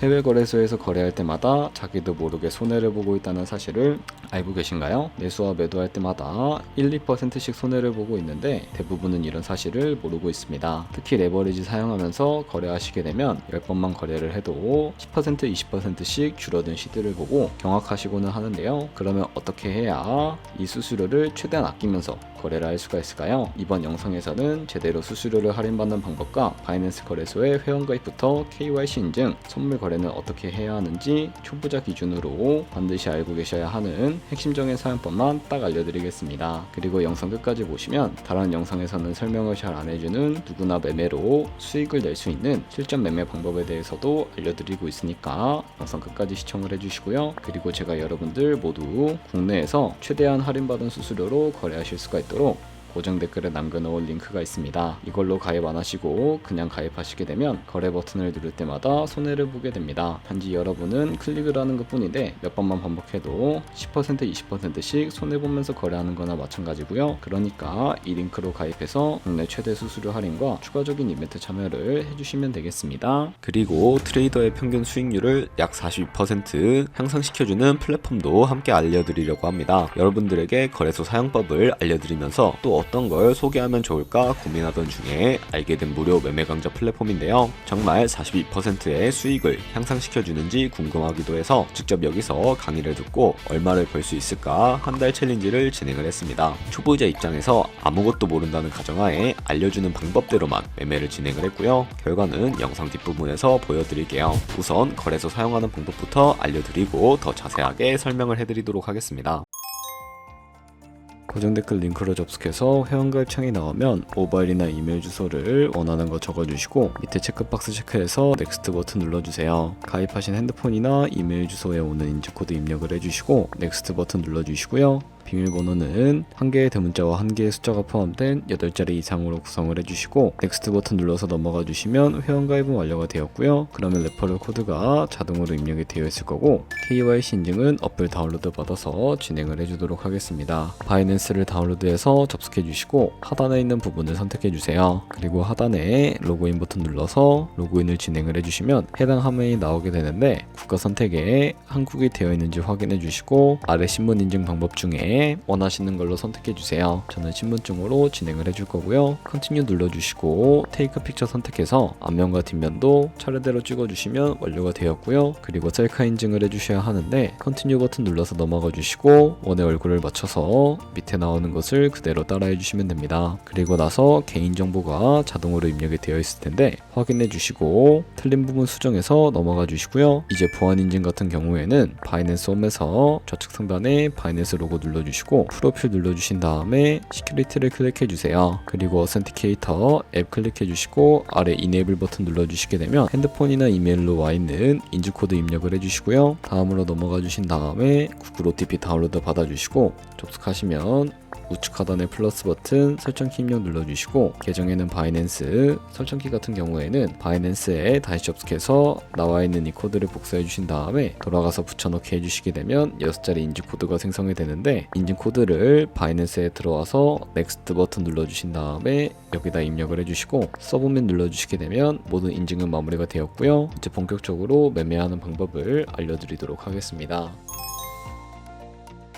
해외 거래소에서 거래할 때마다 자기도 모르게 손해를 보고 있다는 사실을 알고 계신가요? 매수와 매도할 때마다 1, 2%씩 손해를 보고 있는데 대부분은 이런 사실을 모르고 있습니다. 특히 레버리지 사용하면서 거래하시게 되면 10번만 거래를 해도 10%, 20%씩 줄어든 시드를 보고 경악하시고는 하는데요. 그러면 어떻게 해야 이 수수료를 최대한 아끼면서 거래를 할 수가 있을까요? 이번 영상에서는 제대로 수수료를 할인받는 방법과 바이낸스 거래소의 회원가입부터 KYC 인증, 선물 거래는 어떻게 해야 하는지 초보자 기준으로 반드시 알고 계셔야 하는 핵심적인 사용법만 딱 알려드리겠습니다. 그리고 영상 끝까지 보시면 다른 영상에서는 설명을 잘 안 해주는 누구나 매매로 수익을 낼 수 있는 실전 매매 방법에 대해서도 알려드리고 있으니까 영상 끝까지 시청을 해주시고요. 그리고 제가 여러분들 모두 국내에서 최대한 할인받은 수수료로 거래하실 수가 있도록 고정 댓글에 남겨놓은 링크가 있습니다. 이걸로 가입 안 하시고 그냥 가입하시게 되면 거래 버튼을 누를 때마다 손해를 보게 됩니다. 단지 여러분은 클릭을 하는 것 뿐인데 몇 번만 반복해도 10%, 20%씩 손해보면서 거래하는 거나 마찬가지고요. 그러니까 이 링크로 가입해서 국내 최대 수수료 할인과 추가적인 이벤트 참여를 해주시면 되겠습니다. 그리고 트레이더의 평균 수익률을 약 42% 향상시켜주는 플랫폼도 함께 알려드리려고 합니다. 여러분들에게 거래소 사용법을 알려드리면서 또 어떤 걸 소개하면 좋을까 고민하던 중에 알게 된 무료 매매 강좌 플랫폼인데요. 정말 42%의 수익을 향상시켜주는지 궁금하기도 해서 직접 여기서 강의를 듣고 얼마를 벌 수 있을까 한 달 챌린지를 진행을 했습니다. 초보자 입장에서 아무것도 모른다는 가정하에 알려주는 방법대로만 매매를 진행을 했고요. 결과는 영상 뒷부분에서 보여드릴게요. 우선 거래소 사용하는 방법부터 알려드리고 더 자세하게 설명을 해드리도록 하겠습니다. 고정 댓글 링크로 접속해서 회원가입 창이 나오면 모바일이나 이메일 주소를 원하는 거 적어주시고 밑에 체크박스 체크해서 넥스트 버튼 눌러주세요. 가입하신 핸드폰이나 이메일 주소에 오는 인증코드 입력을 해주시고 넥스트 버튼 눌러주시고요. 비밀번호는 한 개의 대문자와 한 개의 숫자가 포함된 8자리 이상으로 구성을 해주시고 넥스트 버튼 눌러서 넘어가 주시면 회원가입은 완료가 되었고요. 그러면 레퍼럴 코드가 자동으로 입력이 되어 있을 거고 KYC 인증은 어플 다운로드 받아서 진행을 해주도록 하겠습니다. 바이낸스를 다운로드해서 접속해 주시고 하단에 있는 부분을 선택해 주세요. 그리고 하단에 로그인 버튼 눌러서 로그인을 진행을 해주시면 해당 화면이 나오게 되는데 국가 선택에 한국이 되어 있는지 확인해 주시고 아래 신분 인증 방법 중에 원하시는 걸로 선택해 주세요. 저는 신분증으로 진행을 해줄 거고요. 컨티뉴 눌러주시고 테이크 픽처 선택해서 앞면과 뒷면도 차례대로 찍어주시면 완료가 되었고요. 그리고 셀카 인증을 해주셔야 하는데 컨티뉴 버튼 눌러서 넘어가 주시고 원의 얼굴을 맞춰서 밑에 나오는 것을 그대로 따라해 주시면 됩니다. 그리고 나서 개인정보가 자동으로 입력이 되어 있을 텐데 확인해 주시고 틀린 부분 수정해서 넘어가 주시고요. 이제 보안 인증 같은 경우에는 바이낸스 홈에서 좌측 상단에 바이낸스 로고 눌러주시고 프로필 눌러주신 다음에 시큐리티를 클릭해 주세요. 그리고 어센티케이터 앱 클릭해 주시고 아래 이네이블 버튼 눌러주시게 되면 핸드폰이나 이메일로 와 있는 인증코드 입력을 해주시고요. 다음으로 넘어가 주신 다음에 구글 OTP 다운로드 받아주시고 접속하시면 우측 하단의 플러스 버튼 설정키 입력 눌러주시고 계정에는 바이낸스, 설정키 같은 경우에는 바이낸스에 다시 접속해서 나와 있는 이 코드를 복사해 주신 다음에 돌아가서 붙여넣기 해주시게 되면 6자리 인증코드가 생성이 되는데 인증코드를 바이낸스에 들어와서 넥스트 버튼 눌러주신 다음에 여기다 입력을 해주시고 서브밋 눌러주시게 되면 모든 인증은 마무리가 되었고요. 이제 본격적으로 매매하는 방법을 알려드리도록 하겠습니다.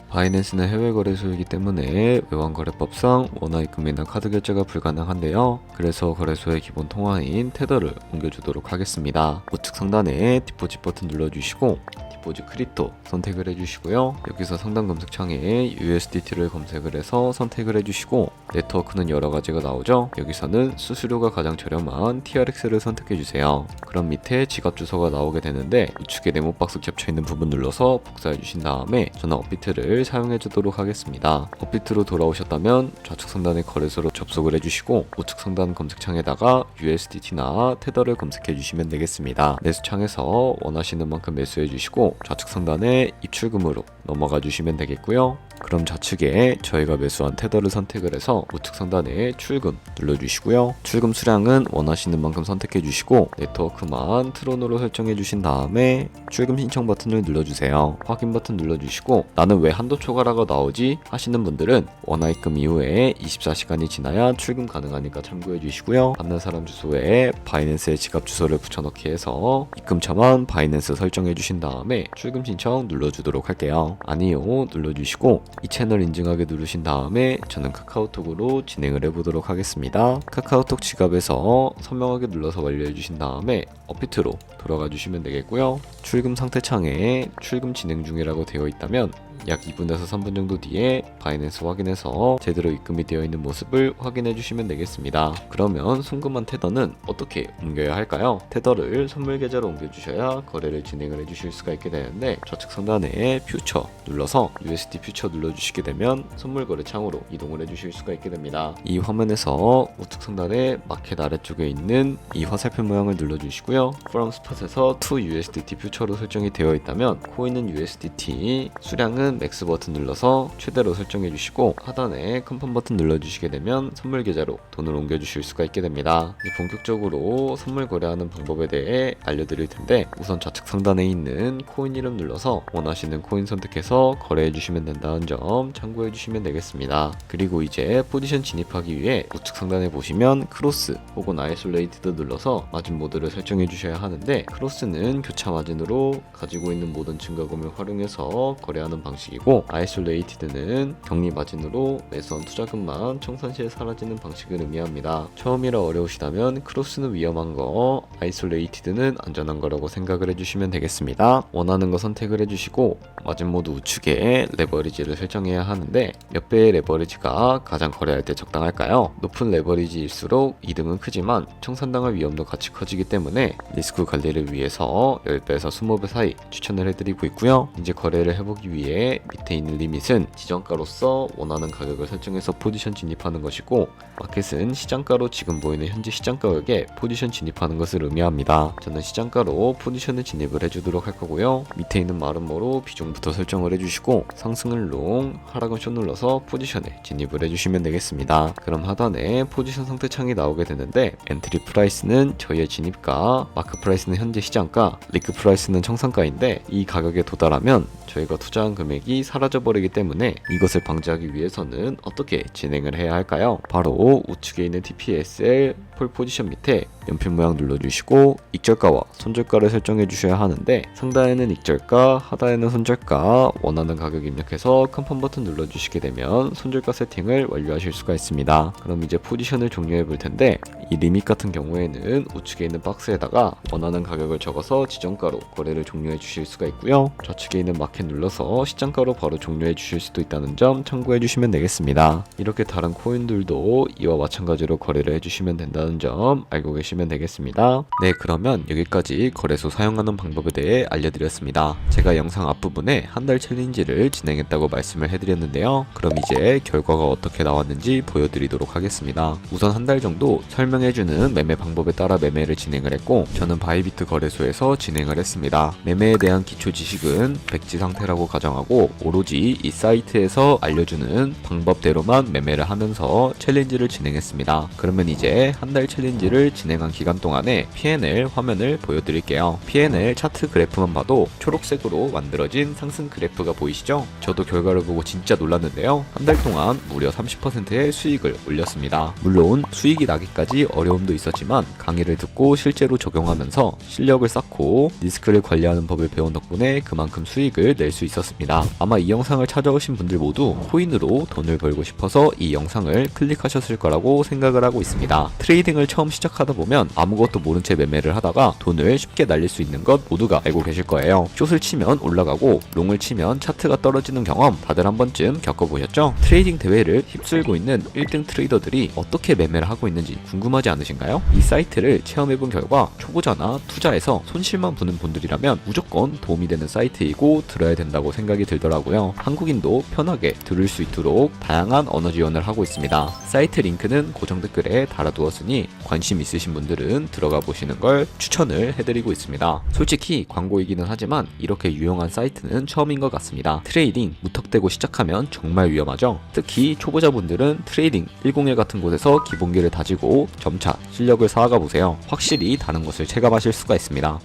바이낸스는 해외 거래소이기 때문에 외환거래법상 원화 입금이나 카드 결제가 불가능한데요. 그래서 거래소의 기본 통화인 테더를 옮겨주도록 하겠습니다. 우측 상단에 디포짓 버튼 눌러주시고 디포짓 크립토 선택을 해주시고요. 여기서 상단 검색창에 USDT를 검색을 해서 선택을 해주시고 네트워크는 여러 가지가 나오죠. 여기서는 수수료가 가장 저렴한 TRX를 선택해주세요. 그럼 밑에 지갑 주소가 나오게 되는데 우측에 네모 박스 겹쳐있는 부분 눌러서 복사해주신 다음에 저는 업비트를 사용해주도록 하겠습니다. 업비트로 돌아오셨다면 좌측 상단의 거래소로 접속을 해주시고 우측 상단 검색창에다가 USDT나 테더를 검색해주시면 되겠습니다. 매수창에서 원하시는 만큼 매수해주시고 좌측 상단에 입출금으로 넘어가 주시면 되겠고요. 그럼 좌측에 저희가 매수한 테더를 선택을 해서 우측 상단에 출금 눌러주시고요. 출금 수량은 원하시는 만큼 선택해 주시고 네트워크만 트론으로 설정해 주신 다음에 출금 신청 버튼을 눌러주세요. 확인 버튼 눌러주시고 나는 왜 한도 초과라고 나오지 하시는 분들은 원화입금 이후에 24시간이 지나야 출금 가능하니까 참고해 주시고요. 받는 사람 주소에 바이낸스의 지갑 주소를 붙여넣기 해서 입금처만 바이낸스 설정해 주신 다음에 출금 신청 눌러주도록 할게요. 아니요 눌러주시고 이 채널 인증하게 누르신 다음에 저는 카카오톡으로 진행을 해보도록 하겠습니다. 카카오톡 지갑에서 선명하게 눌러서 완료해 주신 다음에 업비트로 돌아가 주시면 되겠고요. 출금 상태 창에 출금 진행 중이라고 되어 있다면 약 2분에서 3분 정도 뒤에 바이낸스 확인해서 제대로 입금이 되어 있는 모습을 확인해 주시면 되겠습니다. 그러면 송금한 테더는 어떻게 옮겨야 할까요? 테더를 선물 계좌로 옮겨 주셔야 거래를 진행을 해 주실 수가 있게 되는데 좌측 상단에 퓨처 눌러서 USD 퓨처 눌러 주시게 되면 선물 거래 창으로 이동을 해 주실 수가 있게 됩니다. 이 화면에서 우측 상단에 마켓 아래쪽에 있는 이 화살표 모양을 눌러 주시고요. From Spot에서 to USDT 퓨처로 설정이 되어 있다면 코인은 USDT, 수량은 맥스 버튼 눌러서 최대로 설정해 주시고 하단에 컨펌 버튼 눌러주시게 되면 선물 계좌로 돈을 옮겨 주실 수가 있게 됩니다. 이제 본격적으로 선물 거래하는 방법에 대해 알려드릴 텐데 우선 좌측 상단에 있는 코인 이름 눌러서 원하시는 코인 선택해서 거래해 주시면 된다는 점 참고해 주시면 되겠습니다. 그리고 이제 포지션 진입하기 위해 우측 상단에 보시면 크로스 혹은 아이솔레이티드 눌러서 마진 모드를 설정해 주셔야 하는데 크로스는 교차 마진으로 가지고 있는 모든 증가금을 활용해서 거래하는 방식이고 아이솔레이티드는 격리 마진으로 매수한 투자금만 청산 시에 사라지는 방식을 의미합니다. 처음이라 어려우시다면 크로스는 위험한 거, 아이솔레이티드는 안전한 거라고 생각을 해주시면 되겠습니다. 원하는 거 선택을 해주시고 마진 모드 우측에 레버리지를 설정해야 하는데 몇 배의 레버리지가 가장 거래할 때 적당할까요? 높은 레버리지일수록 이득은 크지만 청산당할 위험도 같이 커지기 때문에 리스크 관리를 위해서 10배에서 20배 사이 추천을 해드리고 있고요. 이제 거래를 해보기 위해 밑에 있는 리밋은 지정가로서 원하는 가격을 설정해서 포지션 진입하는 것이고 마켓은 시장가로 지금 보이는 현재 시장 가격에 포지션 진입하는 것을 의미합니다. 저는 시장가로 포지션을 진입을 해주도록 할 거고요. 밑에 있는 마름모로 비중부터 설정을 해주시고 상승을 롱, 하락은 숏 눌러서 포지션에 진입을 해주시면 되겠습니다. 그럼 하단에 포지션 상태 창이 나오게 되는데 엔트리 프라이스는 저희의 진입가, 마크 프라이스는 현재 시장가, 리크 프라이스는 청산가인데 이 가격에 도달하면 저희가 투자한 금액이 사라져버리기 때문에 이것을 방지하기 위해서는 어떻게 진행을 해야 할까요? 바로 우측에 있는 TPSL 폴 포지션 밑에 연필 모양 눌러주시고 익절가와 손절가를 설정해 주셔야 하는데 상단에는 익절가, 하단에는 손절가 원하는 가격 입력해서 컨펌 버튼 눌러주시게 되면 손절가 세팅을 완료하실 수가 있습니다. 그럼 이제 포지션을 종료해 볼 텐데 이 리밋 같은 경우에는 우측에 있는 박스에다가 원하는 가격을 적어서 지정가로 거래를 종료해 주실 수가 있고요. 좌측에 있는 마켓 눌러서 시장가로 바로 종료해 주실 수도 있다는 점 참고해 주시면 되겠습니다. 이렇게 다른 코인들도 이와 마찬가지로 거래를 해주시면 된다는 점 알고 계시면 되겠습니다. 네, 그러면 여기까지 거래소 사용하는 방법에 대해 알려드렸습니다. 제가 영상 앞부분에 한 달 챌린지를 진행했다고 말씀을 해드렸는데요. 그럼 이제 결과가 어떻게 나왔는지 보여드리도록 하겠습니다. 우선 한 달 정도 설명해주는 매매 방법에 따라 매매를 진행을 했고 저는 바이비트 거래소에서 진행을 했습니다. 매매에 대한 기초 지식은 백지 상태라고 가정하고 오로지 이 사이트에서 알려주는 방법대로만 매매를 하면서 챌린지를 진행했습니다. 그러면 이제 한 달 챌린지를 진행한 기간 동안에 P&L 화면을 보여드릴게요. P&L 차트 그래프만 봐도 초록색으로 만들어진 상승 그래프가 보이시죠? 저도 결과를 보고 진짜 놀랐는데요. 한 달 동안 무려 30%의 수익을 올렸습니다. 물론 수익이 나기까지 어려움도 있었지만 강의를 듣고 실제로 적용하면서 실력을 쌓고 리스크를 관리하는 법을 배운 덕분에 그만큼 수익을 낼 수 있었습니다. 아마 이 영상을 찾아오신 분들 모두 코인으로 돈을 벌고 싶어서 이 영상을 클릭하셨을 거라고 생각을 하고 있습니다. 트레이딩을 처음 시작하다 보면 아무것도 모른 채 매매를 하다가 돈을 쉽게 날릴 수 있는 것 모두가 알고 계실 거예요. 숏을 치면 올라가고 롱을 치면 차트가 떨어지는 경험 다들 한 번쯤 겪어보셨죠? 트레이딩 대회를 휩쓸고 있는 1등 트레이더들이 어떻게 매매를 하고 있는지 궁금하지 않으신가요? 이 사이트를 체험해본 결과 초보자나 투자에서 손실만 보는 분들이라면 무조건 도움이 되는 사이트이고 들어야 된다고 생각이 들더라고요. 한국인도 편하게 들을 수 있도록 다양한 언어 지원을 하고 있습니다. 사이트 링크는 고정 댓글에 달아두었으니 있으니 관심 있으신 분들은 들어가 보시는 걸 추천을 해드리고 있습니다. 솔직히 광고이기는 하지만 이렇게 유용한 사이트는 처음인 것 같습니다. 트레이딩 무턱대고 시작하면 정말 위험하죠. 특히 초보자분들은 트레이딩 101 같은 곳에서 기본기를 다지고 점차 실력을 쌓아가 보세요. 확실히 다른 것을 체감하실 수가 있습니다.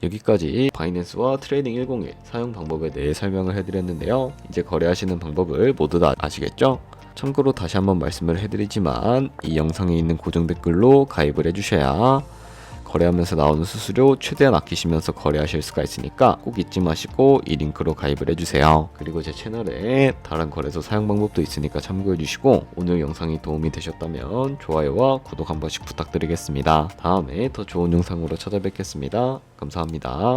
여기까지 바이낸스와 트레이딩 101 사용 방법에 대해 설명을 해드렸는데요. 이제 거래하시는 방법을 모두 다 아시겠죠? 참고로 다시 한번 말씀을 해드리지만 이 영상에 있는 고정 댓글로 가입을 해주셔야 거래하면서 나오는 수수료 최대한 아끼시면서 거래하실 수가 있으니까 꼭 잊지 마시고 이 링크로 가입을 해주세요. 그리고 제 채널에 다른 거래소 사용 방법도 있으니까 참고해주시고 오늘 영상이 도움이 되셨다면 좋아요와 구독 한 번씩 부탁드리겠습니다. 다음에 더 좋은 영상으로 찾아뵙겠습니다. 감사합니다.